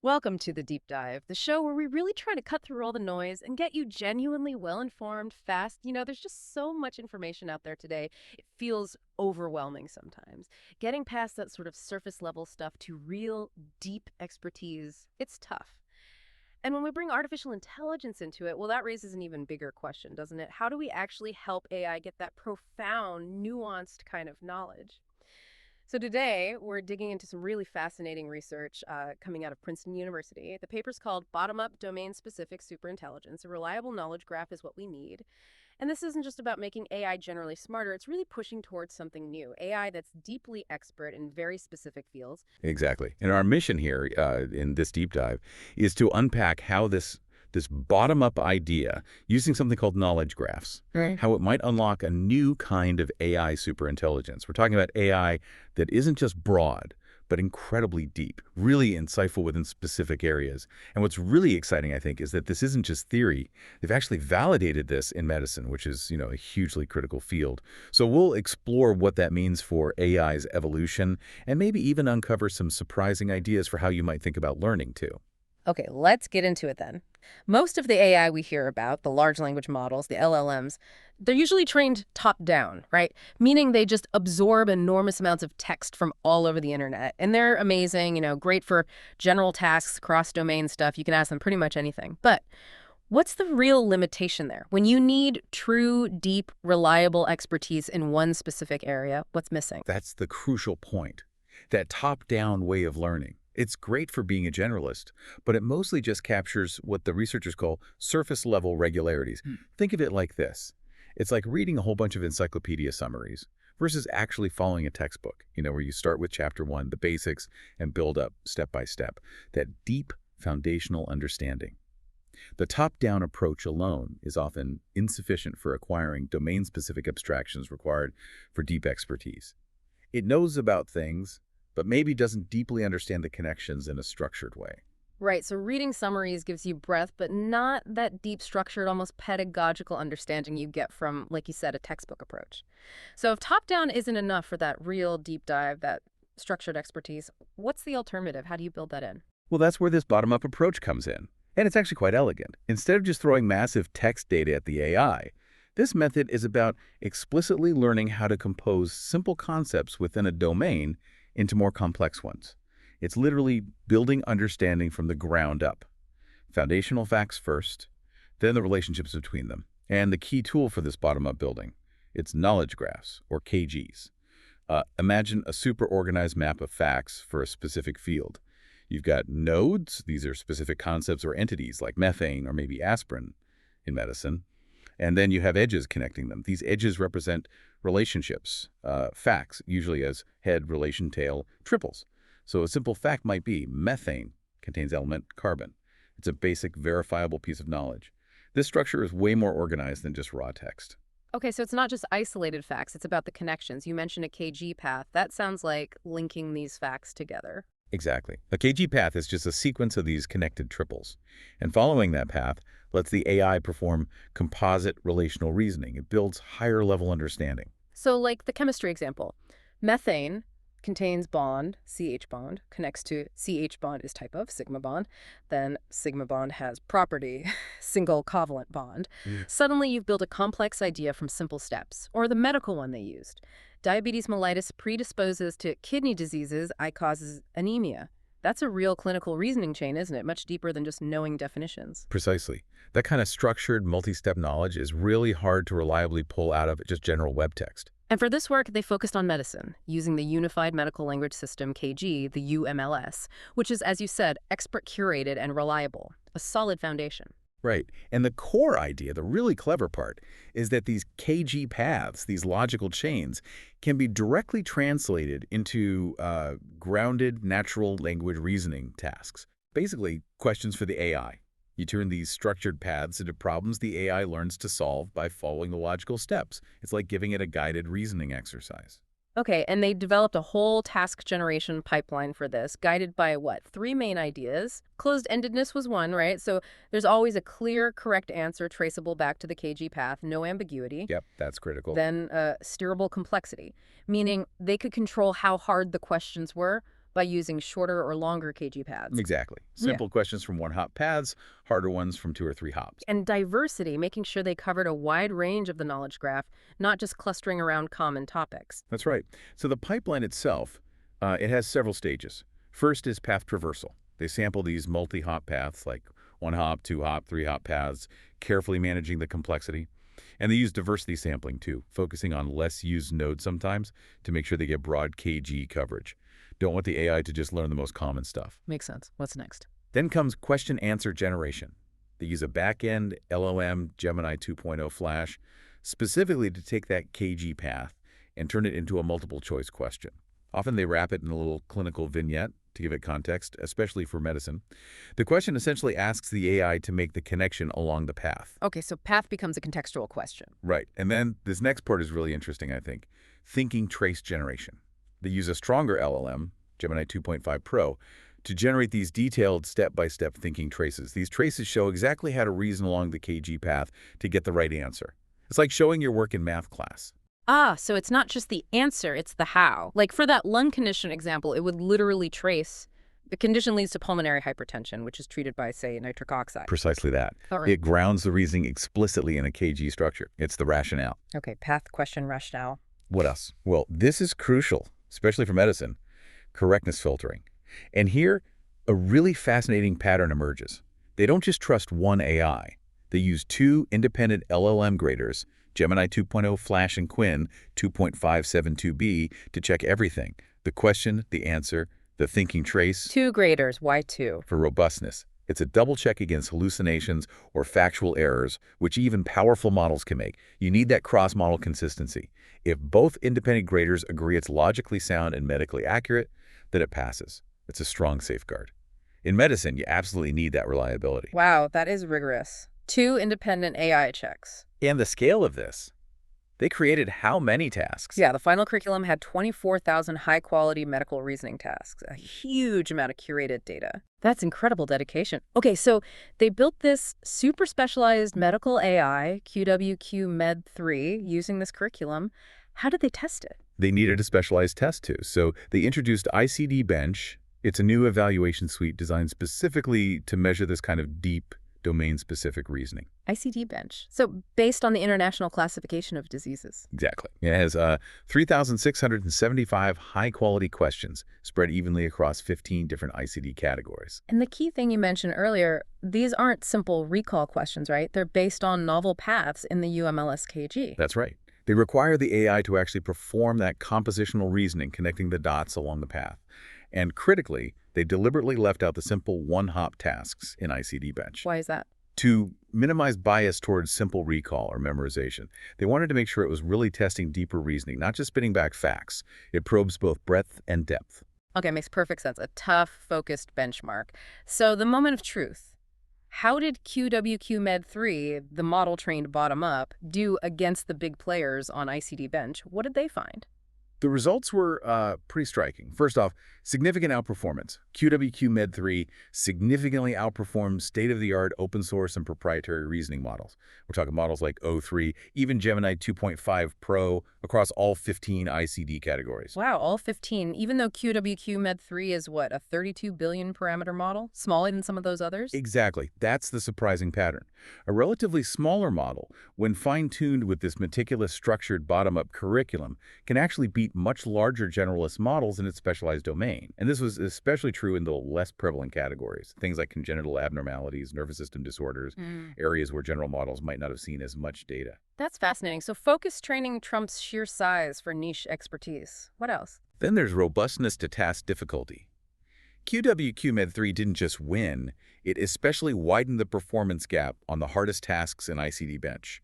Welcome to the Deep Dive, the show where we really try to cut through all the noise and get you genuinely well informed, fast. There's just so much information out there today. It feels overwhelming sometimes. Getting past that sort of surface level stuff to real, deep expertise, it's tough. And when we bring artificial intelligence into it, well, that raises an even bigger question, doesn't it? How do we actually help AI get that profound, nuanced kind of knowledge? So today we're digging into some really fascinating research coming out of Princeton University. The paper's called Bottom-Up Domain-Specific Superintelligence. A reliable knowledge graph is what we need. And this isn't just about making AI generally smarter. It's really pushing towards something new, AI that's deeply expert in very specific fields. Exactly. And our mission here in this deep dive is to unpack how this bottom-up idea, using something called knowledge graphs, Right. how it might unlock a new kind of AI superintelligence. We're talking about AI that isn't just broad, but incredibly deep, really insightful within specific areas. And what's really exciting, I think, is that this isn't just theory. They've actually validated this in medicine, which is, a hugely critical field. So we'll explore what that means for AI's evolution and maybe even uncover some surprising ideas for how you might think about learning, too. Okay, let's get into it then. Most of the AI we hear about, the large language models, the LLMs, they're usually trained top down, right? Meaning they just absorb enormous amounts of text from all over the internet. And they're amazing, great for general tasks, cross-domain stuff. You can ask them pretty much anything. But what's the real limitation there? When you need true, deep, reliable expertise in one specific area, what's missing? That's the crucial point. That top-down way of learning. It's great for being a generalist, but it mostly just captures what the researchers call surface-level regularities. Think of it like this. It's like reading a whole bunch of encyclopedia summaries versus actually following a textbook, where you start with chapter 1, the basics, and build up step by step. That deep foundational understanding. The top-down approach alone is often insufficient for acquiring domain-specific abstractions required for deep expertise. It knows about things, but maybe doesn't deeply understand the connections in a structured way. Right, so reading summaries gives you breadth, but not that deep structured, almost pedagogical understanding you get from, like you said, a textbook approach. So if top-down isn't enough for that real deep dive, that structured expertise, what's the alternative? How do you build that in? Well, that's where this bottom-up approach comes in. And it's actually quite elegant. Instead of just throwing massive text data at the AI, this method is about explicitly learning how to compose simple concepts within a domain into more complex ones. It's literally building understanding from the ground up. Foundational facts first, then the relationships between them. And the key tool for this bottom-up building, it's knowledge graphs, or KGs. Imagine a super organized map of facts for a specific field. You've got nodes. These are specific concepts or entities like methane or maybe aspirin in medicine. And then you have edges connecting them. These edges represent relationships, facts, usually as head, relation, tail, triples. So a simple fact might be methane contains element carbon. It's a basic verifiable piece of knowledge. This structure is way more organized than just raw text. Okay, so it's not just isolated facts, it's about the connections. You mentioned a KG path. That sounds like linking these facts together. Exactly. A KG path is just a sequence of these connected triples. And following that path lets the AI perform composite relational reasoning. It builds higher level understanding. So like the chemistry example, methane contains bond, CH bond, connects to CH bond is type of sigma bond. Then sigma bond has property, single covalent bond. Suddenly you've built a complex idea from simple steps, or the medical one they used. Diabetes mellitus predisposes to kidney diseases, I causes anemia. That's a real clinical reasoning chain, isn't it? Much deeper than just knowing definitions. Precisely. That kind of structured multi-step knowledge is really hard to reliably pull out of just general web text. And for this work, they focused on medicine, using the Unified Medical Language System, KG, the UMLS, which is, as you said, expert curated and reliable, a solid foundation. Right. And the core idea, the really clever part, is that these KG paths, these logical chains, can be directly translated into grounded natural language reasoning tasks. Basically, questions for the AI. You turn these structured paths into problems the AI learns to solve by following the logical steps. It's like giving it a guided reasoning exercise. Okay, and they developed a whole task generation pipeline for this, guided by what? Three main ideas. Closed-endedness was one, right? So there's always a clear, correct answer traceable back to the KG path, no ambiguity. Yep, that's critical. Then steerable complexity, meaning they could control how hard the questions were, by using shorter or longer KG paths. Exactly. Yeah. Simple questions from one-hop paths, harder ones from 2 or 3 hops. And diversity, making sure they covered a wide range of the knowledge graph, not just clustering around common topics. That's right. So the pipeline itself, it has several stages. First is path traversal. They sample these multi-hop paths like 1-hop, 2-hop, 3-hop paths, carefully managing the complexity. And they use diversity sampling too, focusing on less used nodes sometimes to make sure they get broad KG coverage. Don't want the AI to just learn the most common stuff. Makes sense. What's next? Then comes question-answer generation. They use a back-end LLM Gemini 2.0 Flash specifically to take that KG path and turn it into a multiple-choice question. Often they wrap it in a little clinical vignette to give it context, especially for medicine. The question essentially asks the AI to make the connection along the path. Okay, so path becomes a contextual question. Right. And then this next part is really interesting, I think. Thinking trace generation. They use a stronger LLM, Gemini 2.5 Pro, to generate these detailed step-by-step thinking traces. These traces show exactly how to reason along the KG path to get the right answer. It's like showing your work in math class. Ah, so it's not just the answer, it's the how. Like for that lung condition example, it would literally trace the condition leads to pulmonary hypertension, which is treated by, say, nitric oxide. Precisely that. All right. It grounds the reasoning explicitly in a KG structure. It's the rationale. Okay, path, question, rationale. What else? Well, this is crucial, especially for medicine, correctness filtering. And here, a really fascinating pattern emerges. They don't just trust one AI. They use 2 independent LLM graders, Gemini 2.0 Flash and Quinn 2.572b, to check everything: the question, the answer, the thinking trace. 2 graders, why 2? For robustness. It's a double check against hallucinations or factual errors, which even powerful models can make. You need that cross-model consistency. If both independent graders agree it's logically sound and medically accurate, then it passes. It's a strong safeguard. In medicine, you absolutely need that reliability. Wow, that is rigorous. 2 independent AI checks. And the scale of this. They created how many tasks? Yeah, the final curriculum had 24,000 high-quality medical reasoning tasks, a huge amount of curated data. That's incredible dedication. Okay, so they built this super specialized medical AI, QWQ Med 3, using this curriculum. How did they test it? They needed a specialized test too, so they introduced ICD-Bench. It's a new evaluation suite designed specifically to measure this kind of deep, domain-specific reasoning. ICD-Bench. So based on the International Classification of Diseases. Exactly. It has 3,675 high-quality questions spread evenly across 15 different ICD categories. And the key thing you mentioned earlier, these aren't simple recall questions, right? They're based on novel paths in the UMLS KG. That's right. They require the AI to actually perform that compositional reasoning, connecting the dots along the path. And critically, they deliberately left out the simple one-hop tasks in ICD-Bench. Why is that? To minimize bias towards simple recall or memorization. They wanted to make sure it was really testing deeper reasoning, not just spitting back facts. It probes both breadth and depth. Okay, makes perfect sense. A tough, focused benchmark. So the moment of truth. How did QWQ Med 3, the model trained bottom-up, do against the big players on ICD-Bench? What did they find? The results were pretty striking. First off, significant outperformance. QWQ Med 3 significantly outperforms state-of-the-art open source and proprietary reasoning models. We're talking models like O3, even Gemini 2.5 Pro across all 15 ICD categories. Wow, all 15, even though QWQ Med 3 is what, a 32 billion parameter model? Smaller than some of those others? Exactly. That's the surprising pattern. A relatively smaller model, when fine-tuned with this meticulous structured bottom-up curriculum, can actually beat much larger generalist models in its specialized domain. And this was especially true in the less prevalent categories, things like congenital abnormalities, nervous system disorders, areas where general models might not have seen as much data. That's fascinating. So focus training trumps sheer size for niche expertise. What else? Then there's robustness to task difficulty. QWQ Med 3 didn't just win, it especially widened the performance gap on the hardest tasks in ICD-Bench.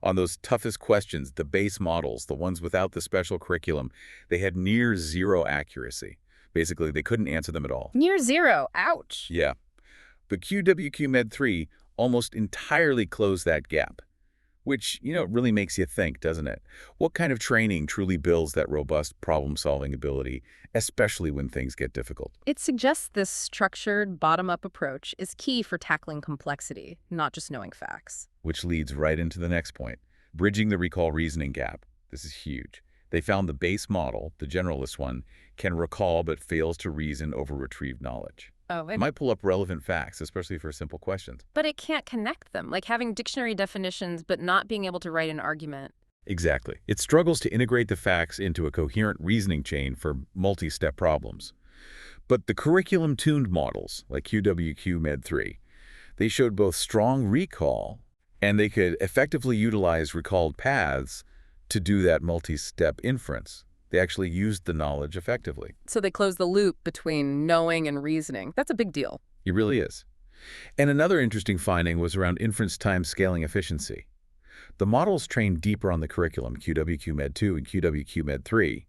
On those toughest questions, the base models, the ones without the special curriculum, they had near zero accuracy. Basically, they couldn't answer them at all. Near zero. Ouch. Yeah. But QWQ Med 3 almost entirely closed that gap. Which, really makes you think, doesn't it? What kind of training truly builds that robust problem-solving ability, especially when things get difficult? It suggests this structured, bottom-up approach is key for tackling complexity, not just knowing facts. Which leads right into the next point, bridging the recall reasoning gap. This is huge. They found the base model, the generalist one, can recall but fails to reason over retrieved knowledge. Oh, It might pull up relevant facts, especially for simple questions. but it can't connect them, like having dictionary definitions but not being able to write an argument. Exactly. It struggles to integrate the facts into a coherent reasoning chain for multi-step problems. But the curriculum-tuned models, like QWQ-Med3, they showed both strong recall and they could effectively utilize recalled paths to do that multi-step inference. They actually used the knowledge effectively. So they close the loop between knowing and reasoning. That's a big deal. It really is. And another interesting finding was around inference time scaling efficiency. The models trained deeper on the curriculum, QWQ-Med2 and QWQ-Med3,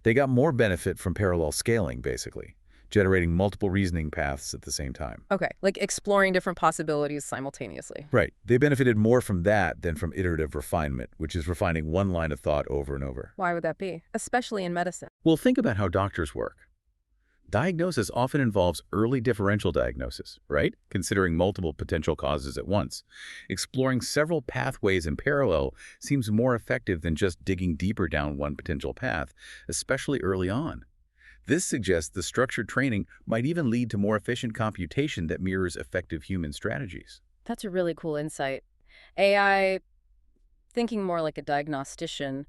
they got more benefit from parallel scaling, basically, generating multiple reasoning paths at the same time. Okay, like exploring different possibilities simultaneously. Right. They benefited more from that than from iterative refinement, which is refining one line of thought over and over. Why would that be? Especially in medicine. Well, think about how doctors work. Diagnosis often involves early differential diagnosis, right? Considering multiple potential causes at once. Exploring several pathways in parallel seems more effective than just digging deeper down one potential path, especially early on. This suggests the structured training might even lead to more efficient computation that mirrors effective human strategies. That's a really cool insight. AI, thinking more like a diagnostician,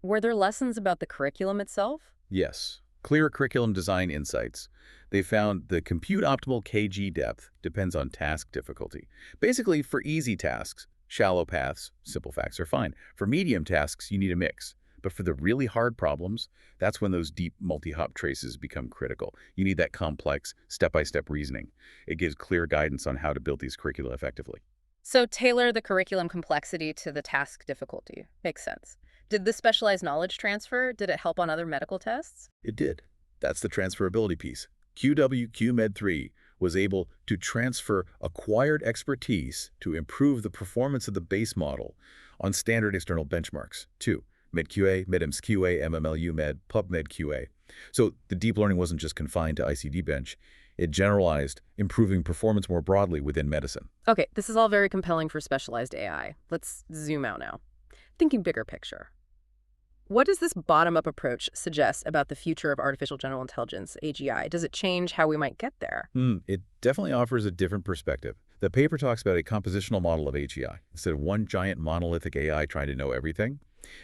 were there lessons about the curriculum itself? Yes. Clear curriculum design insights. They found the compute optimal KG depth depends on task difficulty. Basically, for easy tasks, shallow paths, simple facts are fine. For medium tasks, you need a mix. But for the really hard problems, that's when those deep multi-hop traces become critical. You need that complex, step-by-step reasoning. It gives clear guidance on how to build these curricula effectively. So tailor the curriculum complexity to the task difficulty. Makes sense. Did the specialized knowledge transfer? Did it help on other medical tests? It did. That's the transferability piece. QWQ-Med3 was able to transfer acquired expertise to improve the performance of the base model on standard external benchmarks, too. MedQA, MedMSQA, MMLU-Med, PubMed-QA. So the deep learning wasn't just confined to ICD-Bench. It generalized, improving performance more broadly within medicine. Okay, this is all very compelling for specialized AI. Let's zoom out now. Thinking bigger picture. What does this bottom-up approach suggest about the future of artificial general intelligence, AGI? Does it change how we might get there? It definitely offers a different perspective. The paper talks about a compositional model of AGI. Instead of one giant monolithic AI trying to know everything,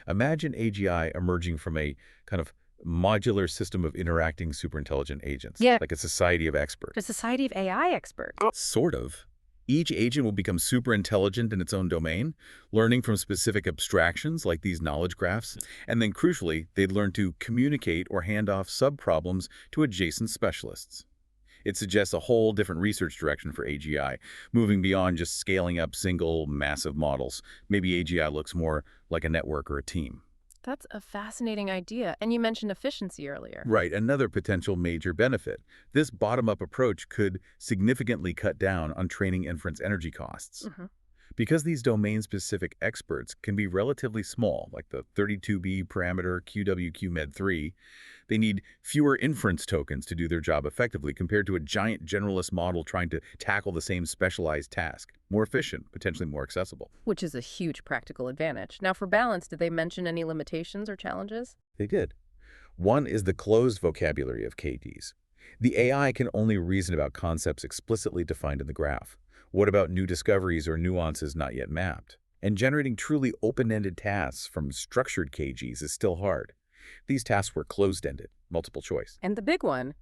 imagine AGI emerging from a kind of modular system of interacting superintelligent agents, Yeah. like a society of experts. The Society of AI Experts. Sort of. Each agent will become super intelligent in its own domain, learning from specific abstractions like these knowledge graphs, and then crucially, they'd learn to communicate or hand off sub-problems to adjacent specialists. It suggests a whole different research direction for AGI, moving beyond just scaling up single, massive models. Maybe AGI looks more like a network or a team. That's a fascinating idea. And you mentioned efficiency earlier. Right, another potential major benefit. This bottom-up approach could significantly cut down on training inference energy costs. Because these domain-specific experts can be relatively small, like the 32B parameter QWQ-Med3, they need fewer inference tokens to do their job effectively compared to a giant generalist model trying to tackle the same specialized task. More efficient, potentially more accessible. Which is a huge practical advantage. Now, for balance, did they mention any limitations or challenges? They did. One is the closed vocabulary of KDs. The AI can only reason about concepts explicitly defined in the graph. What about new discoveries or nuances not yet mapped? And generating truly open-ended tasks from structured KGs is still hard. These tasks were closed-ended, multiple choice. And the big one,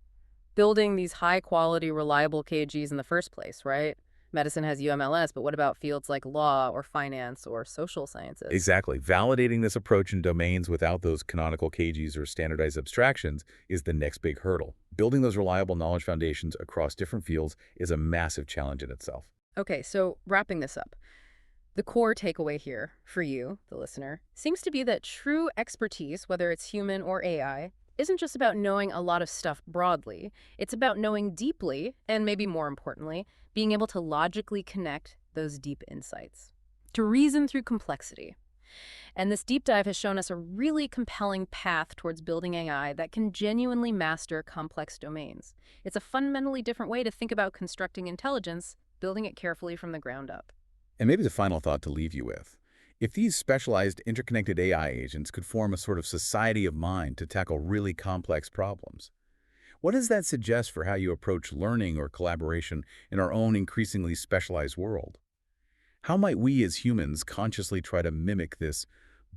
building these high-quality, reliable KGs in the first place, right? Medicine has UMLS, but what about fields like law or finance or social sciences? Exactly. Validating this approach in domains without those canonical KGs or standardized abstractions is the next big hurdle. Building those reliable knowledge foundations across different fields is a massive challenge in itself. Okay, so wrapping this up. The core takeaway here for you, the listener, seems to be that true expertise, whether it's human or AI, isn't just about knowing a lot of stuff broadly. It's about knowing deeply, and maybe more importantly, being able to logically connect those deep insights, to reason through complexity. And this deep dive has shown us a really compelling path towards building AI that can genuinely master complex domains. It's a fundamentally different way to think about constructing intelligence, building it carefully from the ground up. And maybe the final thought to leave you with. If these specialized interconnected AI agents could form a sort of society of mind to tackle really complex problems, what does that suggest for how you approach learning or collaboration in our own increasingly specialized world? How might we as humans consciously try to mimic this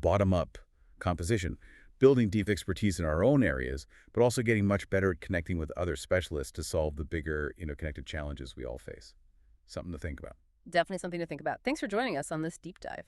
bottom-up composition, building deep expertise in our own areas, but also getting much better at connecting with other specialists to solve the bigger, connected challenges we all face? Something to think about. Definitely something to think about. Thanks for joining us on this deep dive.